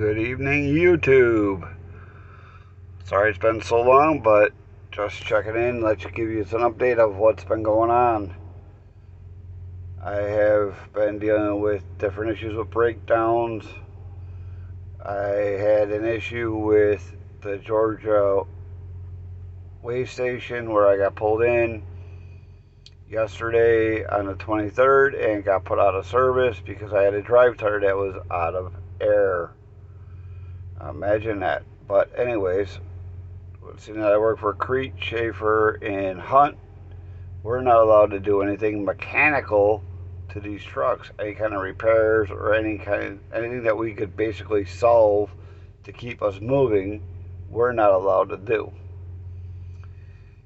Good evening, YouTube. Sorry it's been so long, but just checking in, let you give you an update of what's been going on. I have been dealing with different issues with breakdowns. I had an issue with the Georgia way station where I got pulled in yesterday on the 23rd and got put out of service because I had a drive tire that was out of air. Imagine that. But anyways, seeing that I work for Crete, Schaefer, and Hunt, we're not allowed to do anything mechanical to these trucks. Any kind of repairs or anything that we could basically solve to keep us moving, we're not allowed to do.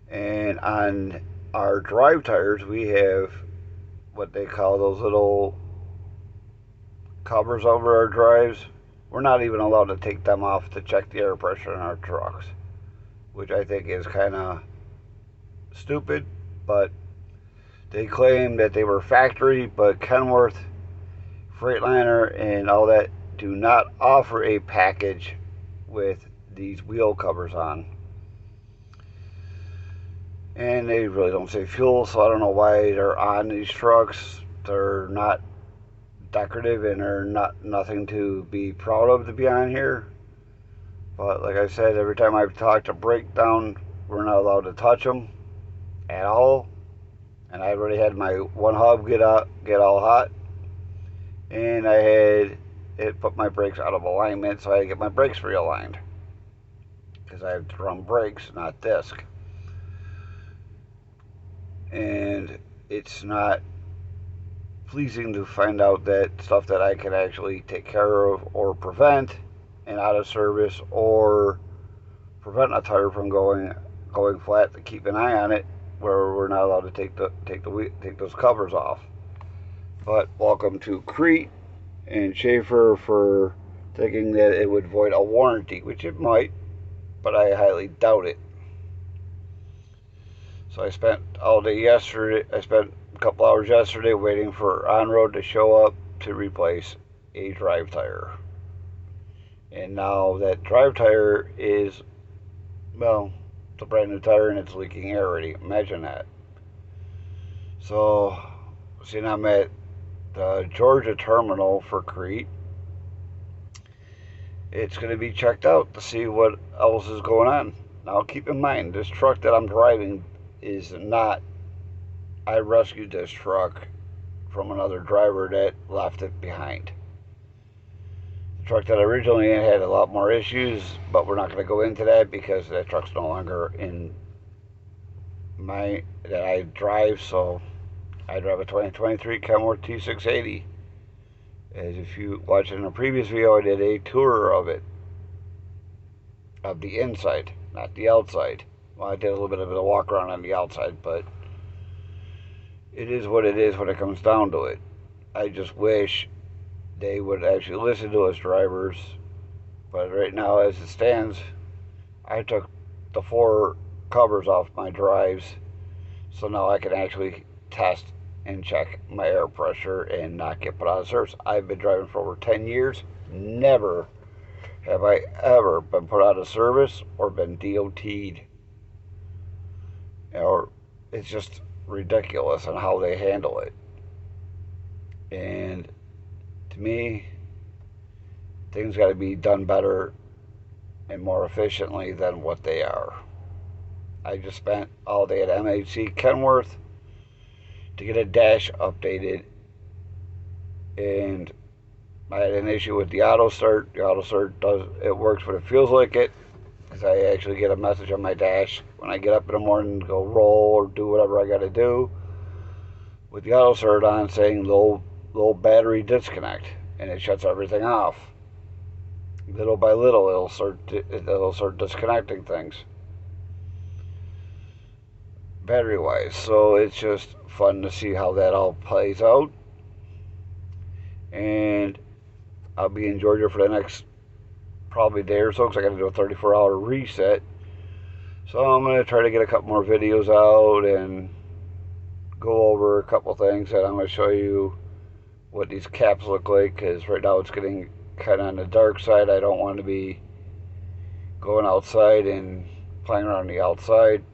And on our drive tires, we have what they call those little covers over our drives. We're not even allowed to take them off to check the air pressure in our trucks, which I think is kind of stupid, but they claim that they were factory, but Kenworth, Freightliner, and all that do not offer a package with these wheel covers on. And they really don't say fuel, so I don't know why they're on these trucks. They're not decorative and they're nothing to be proud of to be on here. But like I said, every time I've talked to breakdown, we're not allowed to touch them at all. And I already had my one hub get all hot, and I had it put my brakes out of alignment, so I had to get my brakes realigned because I have drum brakes, not disc. And it's not pleasing to find out that stuff that I can actually take care of or prevent and out of service, or prevent a tire from going flat, to keep an eye on it, where we're not allowed to take those covers off. But welcome to Crete and Schaefer for thinking that it would void a warranty, which it might, but I highly doubt it. So I spent all day yesterday. I spent a couple hours yesterday waiting for On-Road to show up to replace a drive tire. And now that drive tire is, well, it's a brand new tire and it's leaking air already. Imagine that. So, seeing I'm at the Georgia terminal for Crete, it's going to be checked out to see what else is going on. Now, keep in mind, this truck that I'm driving is not, I rescued this truck from another driver that left it behind. The truck that I originally had a lot more issues, but we're not going to go into that because that truck's no longer in that I drive. So I drive a 2023 Kenworth T680. As if you watched in a previous video, I did a tour of it, of the inside, not the outside. Well, I did a little bit of a walk around on the outside, but it is what it is when it comes down to it. I just wish they would actually listen to us drivers. But right now, as it stands, I took the 4 covers off my drives, so now I can actually test and check my air pressure and not get put out of service. I've been driving for over 10 years. Never have I ever been put out of service or been DOT'd. Or it's just ridiculous on how they handle it. And to me, things got to be done better and more efficiently than what they are. I just spent all day at MHC Kenworth to get a dash updated, and I had an issue with the auto start. The auto start works when it feels like it, because I actually get a message on my dash when I get up in the morning to go roll or do whatever I got to do with the auto start on, saying low battery disconnect, and it shuts everything off. Little by little, it'll start disconnecting things battery wise. So it's just fun to see how that all plays out. And I'll be in Georgia for the next probably day or so, because I got to do a 34-hour reset. So I'm going to try to get a couple more videos out and go over a couple things that I'm going to show you what these caps look like, because right now it's getting kind of on the dark side. I don't want to be going outside and playing around the outside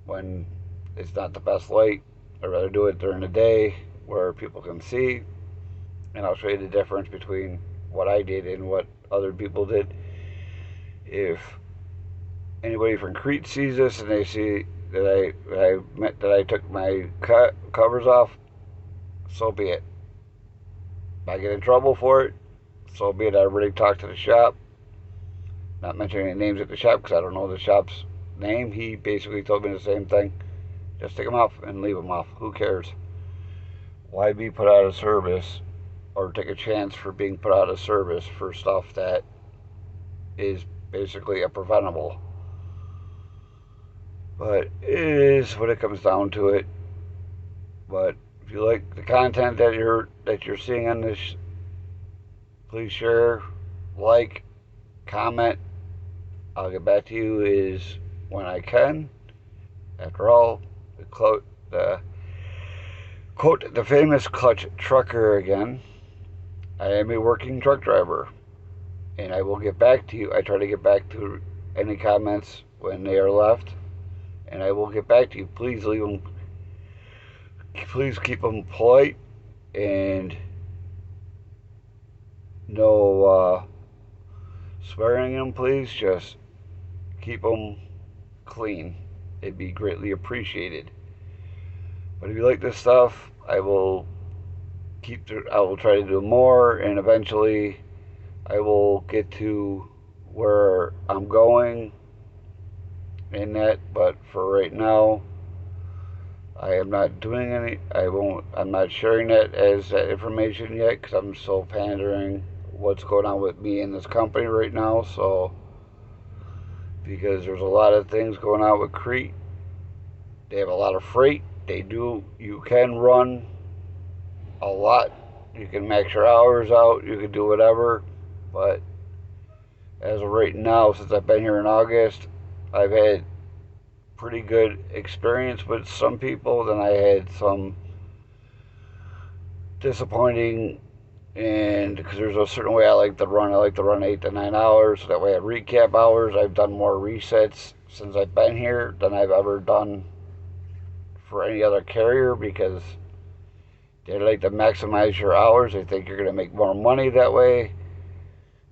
when it's not the best light. I'd rather do it during the day where people can see, and I'll show you the difference between what I did and what other people did. If anybody from Crete sees this and they see that I took my covers off, so be it. If I get in trouble for it, so be it. I already talked to the shop, not mentioning any names at the shop because I don't know the shop's name. He basically told me the same thing. Just take them off and leave them off. Who cares? Why be put out of service or take a chance for being put out of service for stuff that is basically a preventable? But it is what it comes down to it. But if you like the content that you're seeing on this, please share, like, comment. I'll get back to you is when I can. After all, the famous clutch trucker again. I am a working truck driver, and I will get back to you. I try to get back to any comments when they are left, and I will get back to you. Please leave them. Please keep them polite and no swearing in them, please. Just keep them clean. It'd be greatly appreciated. But if you like this stuff, I will try to do more, and eventually I will get to where I'm going in that. But for right now, I am not doing any. I'm not sharing that as that information yet because I'm still pandering what's going on with me in this company right now. So, because there's a lot of things going on with Crete, they have a lot of freight. You can run a lot. You can max your hours out. You can do whatever. But as of right now, since I've been here in August, I've had pretty good experience with some people. Then I had some disappointing, and because there's a certain way I like to run 8 to 9 hours. So that way I recap hours. I've done more resets since I've been here than I've ever done for any other carrier because they like to maximize your hours. They think you're going to make more money that way,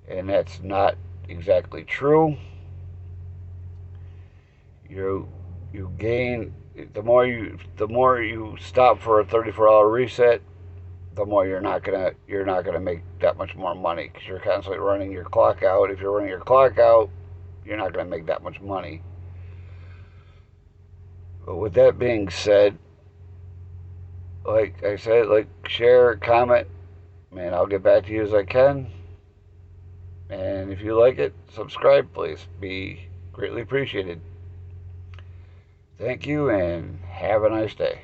and that's not exactly true. You gain the more you stop for a 34-hour reset, the more you're not gonna make that much more money because you're constantly running your clock out. If you're running your clock out, you're not gonna make that much money. But with that being said, like I said, share, comment, and I'll get back to you as I can. And if you like it, subscribe, please. Be greatly appreciated. Thank you, and have a nice day.